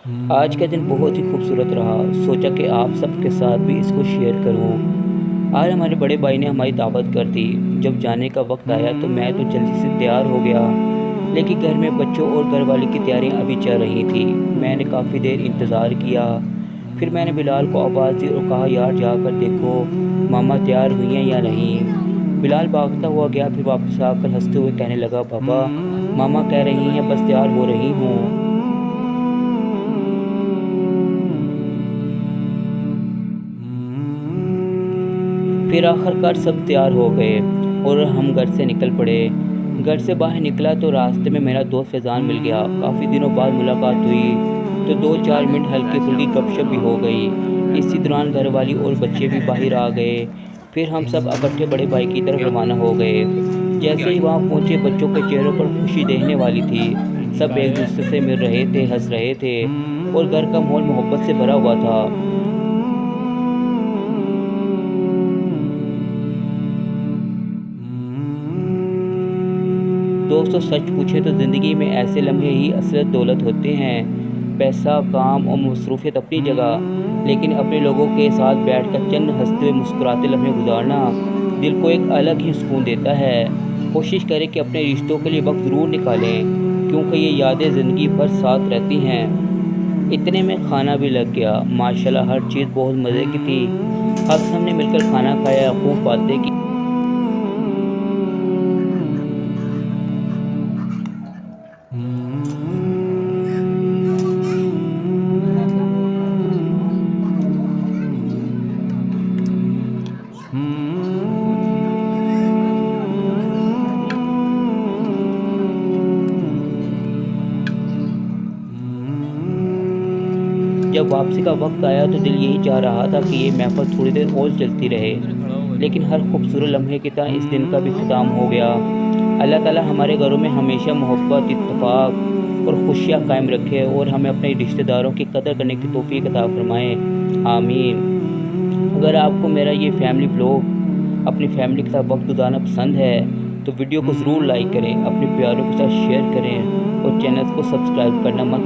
آج کا دن بہت ہی خوبصورت رہا، سوچا کہ آپ سب کے ساتھ بھی اس کو شیئر کروں۔ آج ہمارے بڑے بھائی نے ہماری دعوت کر دی۔ جب جانے کا وقت آیا تو میں تو جلدی سے تیار ہو گیا، لیکن گھر میں بچوں اور گھر والے کی تیاریاں ابھی چل رہی تھیں۔ میں نے کافی دیر انتظار کیا، پھر میں نے بلال کو آواز دی اور کہا یار جا کر دیکھو ماما تیار ہوئی ہیں یا نہیں۔ بلال بھاگتا ہوا گیا، پھر واپس آ کر ہنستے ہوئے کہنے لگا پاپا ماما کہہ رہی ہیں بس تیار ہو رہی ہوں۔ پھر آخر کار سب تیار ہو گئے اور ہم گھر سے نکل پڑے۔ گھر سے باہر نکلا تو راستے میں میرا دوست فیضان مل گیا۔ کافی دنوں بعد ملاقات ہوئی تو 2-4 منٹ ہلکی پھلکی گپ شپ بھی ہو گئی۔ اسی دوران گھر والی اور بچے بھی باہر آ گئے۔ پھر ہم سب اکٹھے بڑے بھائی کی طرف روانہ ہو گئے۔ جیسے ہی وہاں پہنچے بچوں کے چہروں پر خوشی دیکھنے والی تھی۔ سب ایک دوسرے سے مل رہے تھے، ہنس رہے تھے اور گھر کا ماحول محبت سے بھرا ہوا تھا۔ دوستو سچ پوچھے تو زندگی میں ایسے لمحے ہی اصل دولت ہوتے ہیں۔ پیسہ، کام اور مصروفیت اپنی جگہ، لیکن اپنے لوگوں کے ساتھ بیٹھ کر چند ہنستے ہوئے مسکراتے لمحے گزارنا دل کو ایک الگ ہی سکون دیتا ہے۔ کوشش کریں کہ اپنے رشتوں کے لیے وقت ضرور نکالیں، کیونکہ یہ یادیں زندگی بھر ساتھ رہتی ہیں۔ اتنے میں کھانا بھی لگ گیا۔ ماشاءاللہ ہر چیز بہت مزے کی تھی۔ اب ہم نے مل کر کھانا کھایا، خوب باتیں کی۔ جب واپسی کا وقت آیا تو دل یہی چاہ رہا تھا کہ یہ محفل تھوڑی دیر اور چلتی رہے، لیکن ہر خوبصورت لمحے کی طرح اس دن کا بھی اختتام ہو گیا۔ اللہ تعالیٰ ہمارے گھروں میں ہمیشہ محبت، اتفاق اور خوشیاں قائم رکھے اور ہمیں اپنے رشتہ داروں کی قدر کرنے کی توفیق عطا فرمائے، آمین۔ اگر آپ کو میرا یہ فیملی بلاگ اپنی فیملی کے ساتھ وقت گزارنا پسند ہے تو ویڈیو کو ضرور لائک کریں، اپنے پیاروں کے ساتھ شیئر کریں اور چینل کو سبسکرائب کرنا مت